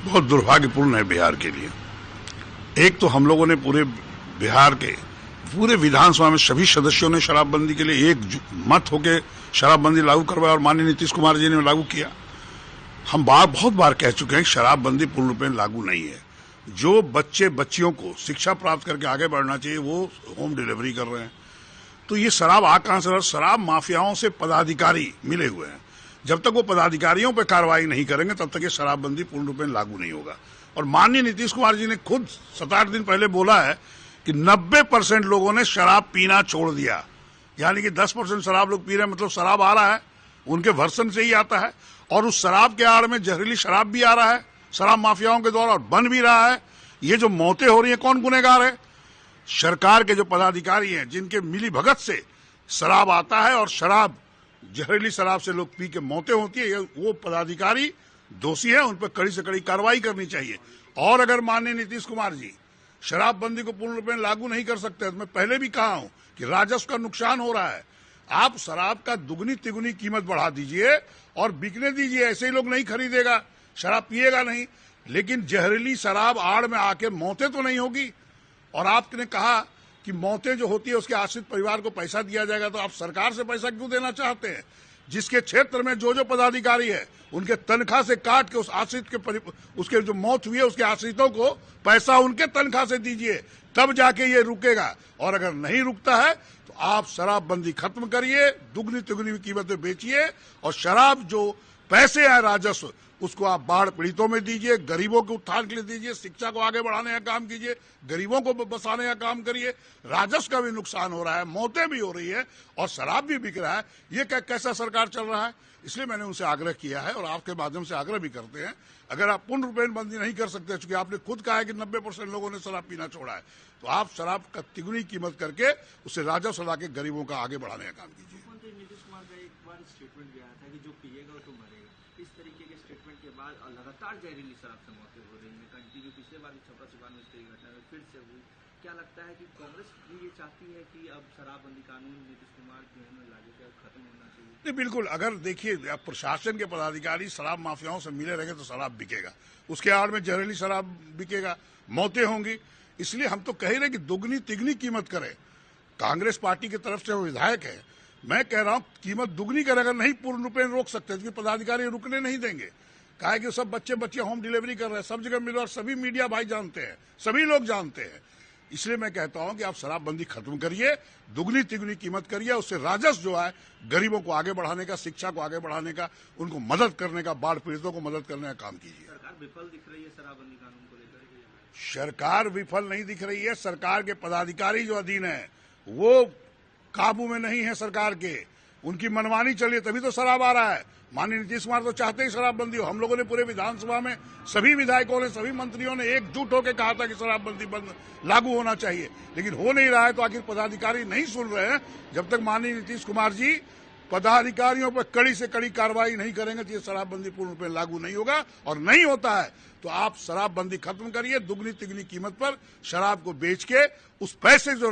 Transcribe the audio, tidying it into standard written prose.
बहुत दुर्भाग्यपूर्ण है बिहार के लिए। एक तो हम लोगों ने पूरे बिहार के पूरे विधानसभा में सभी सदस्यों ने शराबबंदी के लिए एक मत होकर शराबबंदी लागू करवाया और माननीय नीतीश कुमार जी ने लागू किया। हम बहुत बार कह चुके हैं कि शराबबंदी पूर्ण रूप में लागू नहीं है। जो बच्चे बच्चियों को शिक्षा प्राप्त करके आगे बढ़ना चाहिए वो होम डिलीवरी कर रहे हैं। तो ये शराब आ कहां से? शराब माफियाओं से पदाधिकारी मिले हुए हैं। जब तक वो पदाधिकारियों पर कार्रवाई नहीं करेंगे तब तक ये शराबबंदी पूर्ण रूप में लागू नहीं होगा। और माननीय नीतीश कुमार जी ने खुद 7-8 दिन पहले बोला है कि 90% लोगों ने शराब पीना छोड़ दिया। यानी कि 10% शराब लोग पी रहे हैं, मतलब शराब आ रहा है उनके वर्षन से ही आता है। और उस शराब के आड़ में जहरीली शराब भी आ रहा है शराब माफियाओं के द्वारा और बन भी रहा है। ये जो मौतें हो रही है कौन गुनहगार है? सरकार के जो पदाधिकारी हैं जिनके मिली भगत से शराब आता है और शराब जहरीली शराब से लोग पी के मौतें होती है। वो पदाधिकारी दोषी है, उन पर कड़ी से कड़ी कार्रवाई करनी चाहिए। और अगर माननीय नीतीश कुमार जी शराबबंदी को पूर्ण रूप में लागू नहीं कर सकते तो मैं पहले भी कहा हूं कि राजस्व का नुकसान हो रहा है। आप शराब का दुगनी तिगुनी कीमत बढ़ा दीजिए और बिकने दीजिए। ऐसे ही लोग नहीं खरीदेगा, शराब पिएगा नहीं। लेकिन जहरीली शराब आड़ में आके मौतें तो नहीं होगी। और आपने कहा कि मौतें जो होती है उसके आश्रित परिवार को पैसा दिया जाएगा, तो आप सरकार से पैसा क्यों देना चाहते हैं? जिसके क्षेत्र में जो पदाधिकारी है उनके तनख्वाह से काट के उस आश्रित के उसके जो मौत हुई है उसके आश्रितों को पैसा उनके तनख्वाह से दीजिए, तब जाके ये रुकेगा। और अगर नहीं रुकता है तो आप शराबबंदी खत्म करिए, दुगनी तिगुनी कीमत में बेचिए और शराब जो पैसे हैं राजस्व उसको आप बाढ़ पीड़ितों में दीजिए, गरीबों के उत्थान के लिए दीजिए, शिक्षा को आगे बढ़ाने का काम कीजिए, गरीबों को बसाने का काम करिए। राजस्व का भी नुकसान हो रहा है, मौतें भी हो रही है और शराब भी बिक रहा है। ये कैसा सरकार चल रहा है? इसलिए मैंने उनसे आग्रह किया है और आपके माध्यम से आग्रह भी करते हैं, अगर आप पूर्ण रूप में बंदी नहीं कर सकते, चूंकि आपने खुद कहा है कि 90% लोगों ने शराब पीना छोड़ा है, तो आप शराब का तिगुनी कीमत करके उससे राजस्व ला के गरीबों का आगे बढ़ाने का काम कीजिए। नीतीश कुमार का एक बार स्टेटमेंट भी आया था कि जो पिएगा वो तो मरेगा। इस तरीके के स्टेटमेंट के बाद लगातार जहरीली शराब से मौतें हो रही है, कंटिन्यू। पिछले बार छपरा सिवान में इस तरह की घटना में फिर से हुई। क्या लगता है कि कांग्रेस भी ये चाहती है कि अब शराबबंदी कानून नीतीश कुमार जो है लागू कर खत्म होना चाहिए? नहीं, बिल्कुल। अगर देखिए प्रशासन के पदाधिकारी शराब माफियाओं से मिले रहेंगे तो शराब बिकेगा, उसके आड़ में जहरीली शराब बिकेगा, मौतें होंगी। इसलिए हम तो कह रहे हैं कि दुगनी तिगनी कीमत करें। कांग्रेस पार्टी की तरफ से वो विधायक है, मैं कह रहा हूं कीमत दुगनी करें। अगर नहीं पूर्ण रूप में रोक सकते क्योंकि पदाधिकारी रुकने नहीं देंगे। कहा कि सब बच्चे होम डिलीवरी कर रहे हैं, सब जगह मिल रहा है और सभी मीडिया भाई जानते हैं, सभी लोग जानते हैं। इसलिए मैं कहता हूं कि आप शराबबंदी खत्म करिए, दुगनी तिगुनी कीमत करिए, उससे राजस्व जो है गरीबों को आगे बढ़ाने का, शिक्षा को आगे बढ़ाने का, उनको मदद करने का, बाढ़ पीड़ितों को मदद करने का काम कीजिए। सरकार विफल दिख रही है शराबबंदी कानून को लेकर? सरकार विफल नहीं दिख रही है, सरकार के पदाधिकारी जो अधीन है वो काबू में नहीं है सरकार के, उनकी मनमानी चल रही है, तभी तो शराब आ रहा है। माननीय नीतीश कुमार तो चाहते ही शराबबंदी हो। हम लोगों ने पूरे विधानसभा में सभी विधायकों ने, सभी मंत्रियों ने एकजुट होकर कहा था कि शराबबंदी बंद लागू होना चाहिए, लेकिन हो नहीं रहा है। तो आखिर पदाधिकारी नहीं सुन रहे हैं। जब तक माननीय नीतीश कुमार जी पदाधिकारियों पर कड़ी से कड़ी कार्रवाई नहीं करेंगे तो ये शराबबंदी पूर्ण रूप में लागू नहीं होगा। और नहीं होता है तो आप शराबबंदी खत्म करिए, दुगनी तिगनी कीमत पर शराब को बेच के उस पैसे जो